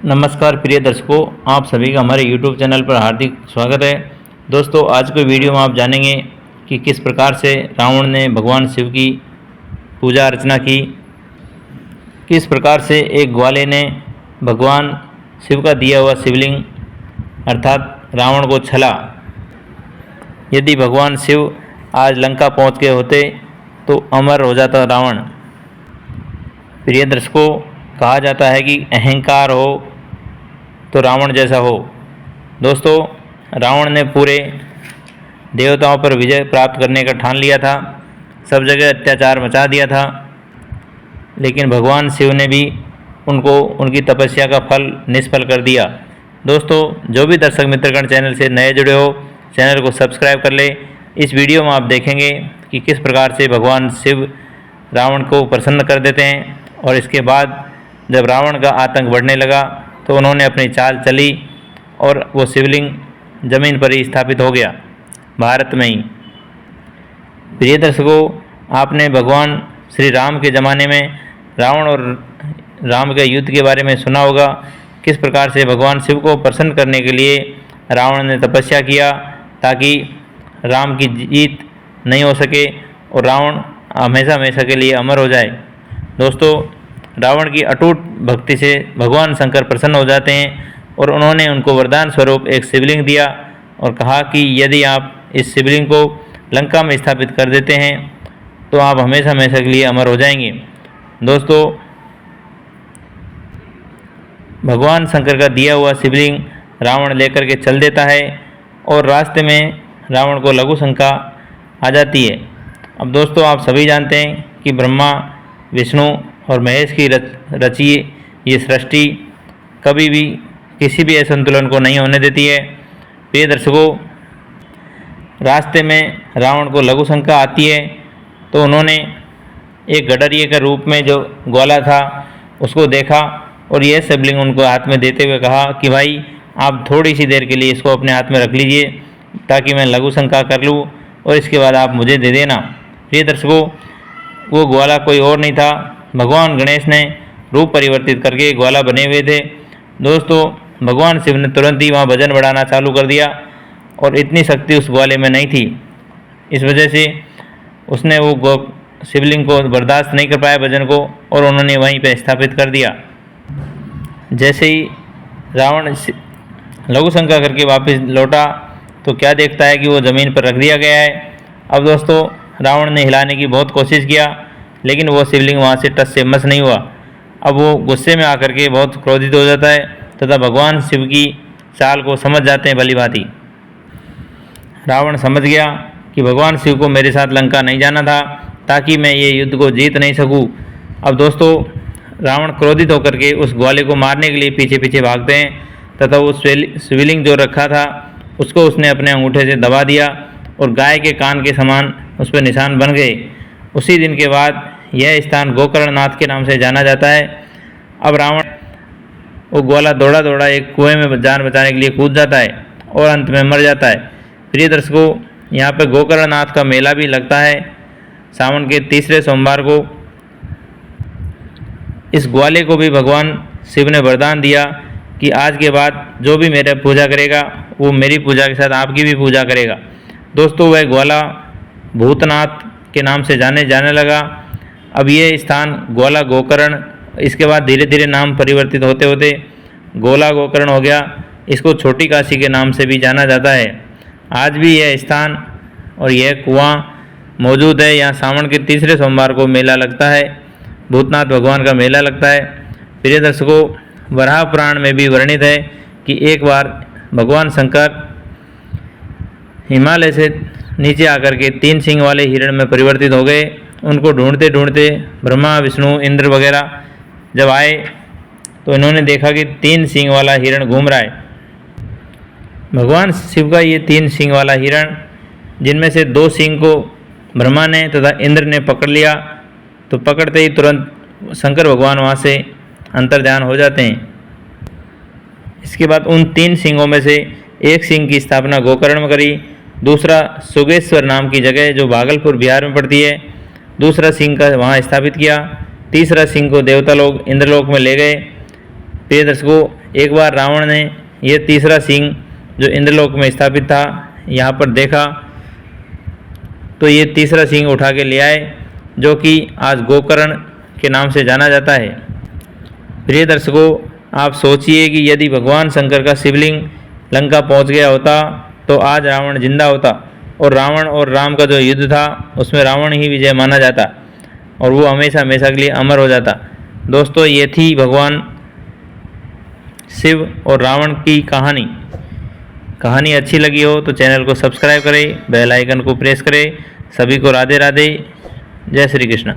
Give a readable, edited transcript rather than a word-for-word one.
नमस्कार प्रिय दर्शकों, आप सभी का हमारे YouTube चैनल पर हार्दिक स्वागत है। दोस्तों, आज के वीडियो में आप जानेंगे कि किस प्रकार से रावण ने भगवान शिव की पूजा अर्चना की, किस प्रकार से एक ग्वाले ने भगवान शिव का दिया हुआ शिवलिंग अर्थात रावण को छला। यदि भगवान शिव आज लंका पहुंच गए होते तो अमर हो जाता रावण। प्रिय दर्शकों, कहा जाता है कि अहंकार हो तो रावण जैसा हो। दोस्तों, रावण ने पूरे देवताओं पर विजय प्राप्त करने का ठान लिया था, सब जगह अत्याचार मचा दिया था, लेकिन भगवान शिव ने भी उनको उनकी तपस्या का फल निष्फल कर दिया। दोस्तों, जो भी दर्शक मित्रगण चैनल से नए जुड़े हो, चैनल को सब्सक्राइब कर ले। इस वीडियो में आप देखेंगे कि किस प्रकार से भगवान शिव रावण को प्रसन्न कर देते हैं, और इसके बाद जब रावण का आतंक बढ़ने लगा तो उन्होंने अपनी चाल चली और वो शिवलिंग जमीन पर ही स्थापित हो गया, भारत में ही। प्रिय दर्शकों, आपने भगवान श्री राम के ज़माने में रावण और राम के युद्ध के बारे में सुना होगा। किस प्रकार से भगवान शिव को प्रसन्न करने के लिए रावण ने तपस्या किया ताकि राम की जीत नहीं हो सके और रावण हमेशा हमेशा के लिए अमर हो जाए। दोस्तों, रावण की अटूट भक्ति से भगवान शंकर प्रसन्न हो जाते हैं और उन्होंने उनको वरदान स्वरूप एक शिवलिंग दिया और कहा कि यदि आप इस शिवलिंग को लंका में स्थापित कर देते हैं तो आप हमेशा हमेशा के लिए अमर हो जाएंगे। दोस्तों, भगवान शंकर का दिया हुआ शिवलिंग रावण लेकर के चल देता है और रास्ते में रावण को लघु शंका आ जाती है। अब दोस्तों, आप सभी जानते हैं कि ब्रह्मा, विष्णु और महेश की रची ये सृष्टि कभी भी किसी भी असंतुलन को नहीं होने देती है। प्रिय दर्शकों, रास्ते में रावण को लघु शंका आती है तो उन्होंने एक गडरिये के रूप में जो ग्वाला था उसको देखा और यह शिवलिंग उनको हाथ में देते हुए कहा कि भाई, आप थोड़ी सी देर के लिए इसको अपने हाथ में रख लीजिए ताकि मैं लघु शंका कर लूँ और इसके बाद आप मुझे दे देना। प्रिय दर्शकों, वो ग्वाला कोई और नहीं था, भगवान गणेश ने रूप परिवर्तित करके ग्वाला बने हुए थे। दोस्तों, भगवान शिव ने तुरंत ही वहाँ वजन बढ़ाना चालू कर दिया और इतनी शक्ति उस ग्वाले में नहीं थी। इस वजह से उसने वो शिवलिंग को बर्दाश्त नहीं कर पाया वजन को और उन्होंने वहीं पर स्थापित कर दिया। जैसे ही रावण लघु शंका करके वापस लौटा तो क्या देखता है कि वो ज़मीन पर रख दिया गया है। अब दोस्तों, रावण ने हिलाने की बहुत कोशिश किया लेकिन वो शिवलिंग वहाँ से टस से मस नहीं हुआ। अब वो गुस्से में आकर के बहुत क्रोधित हो जाता है तथा भगवान शिव की चाल को समझ जाते हैं भली भांति। रावण समझ गया कि भगवान शिव को मेरे साथ लंका नहीं जाना था ताकि मैं ये युद्ध को जीत नहीं सकूं। अब दोस्तों, रावण क्रोधित होकर के उस ग्वाले को मारने के लिए पीछे पीछे भागते हैं तथा वो शिवलिंग जो रखा था उसको उसने अपने अंगूठे से दबा दिया और गाय के कान के समान उस पर निशान बन गए। उसी दिन के बाद यह स्थान गोकर्णनाथ के नाम से जाना जाता है। अब रावण वो ग्वाला दौड़ा दौड़ा एक कुएं में जान बचाने के लिए कूद जाता है और अंत में मर जाता है। प्रिय दर्शकों, यहाँ पर गोकर्णनाथ का मेला भी लगता है सावन के तीसरे सोमवार को। इस ग्वाले को भी भगवान शिव ने वरदान दिया कि आज के बाद जो भी मेरे पूजा करेगा वो मेरी पूजा के साथ आपकी भी पूजा करेगा। दोस्तों, वह ग्वाला भूतनाथ के नाम से जाने लगा। अब ये स्थान ग्वाला गोकर्ण, इसके बाद धीरे धीरे नाम परिवर्तित होते होते गोला गोकर्ण हो गया। इसको छोटी काशी के नाम से भी जाना जाता है। आज भी यह स्थान और यह कुआं मौजूद है। यहाँ सावन के तीसरे सोमवार को मेला लगता है, भूतनाथ भगवान का मेला लगता है। प्रिय दर्शकों, वराह पुराण में भी वर्णित है कि एक बार भगवान शंकर हिमालय से नीचे आकर के 3 सींग वाले हिरण में परिवर्तित हो गए। उनको ढूंढते ढूंढते ब्रह्मा, विष्णु, इंद्र वगैरह जब आए तो इन्होंने देखा कि 3 सींग वाला हिरण घूम रहा है। भगवान शिव का ये 3 सींग वाला हिरण, जिनमें से 2 सींग को ब्रह्मा ने तथा इंद्र ने पकड़ लिया, तो पकड़ते ही तुरंत शंकर भगवान वहाँ से अंतर्ध्यान हो जाते हैं। इसके बाद उन 3 सींगों में से एक सींग की स्थापना गोकर्ण में करी, दूसरा सुगेश्वर नाम की जगह जो भागलपुर बिहार में पड़ती है, दूसरा सिंह का वहाँ स्थापित किया, तीसरा सिंह को देवता लोग इंद्रलोक में ले गए प्रिय दर्शकों, एक बार रावण ने यह तीसरा सिंह जो इंद्रलोक में स्थापित था यहाँ पर देखा तो ये तीसरा सिंह उठा के ले आए, जो कि आज गोकर्ण के नाम से जाना जाता है। प्रिय दर्शकों, आप सोचिए कि यदि भगवान शंकर का शिवलिंग लंका पहुंच गया होता तो आज रावण जिंदा होता और रावण और राम का जो युद्ध था उसमें रावण ही विजय माना जाता और वो हमेशा हमेशा के लिए अमर हो जाता। दोस्तों, ये थी भगवान शिव और रावण की कहानी अच्छी लगी हो तो चैनल को सब्सक्राइब करें, बेल आइकन को प्रेस करें। सभी को राधे राधे, जय श्री कृष्ण।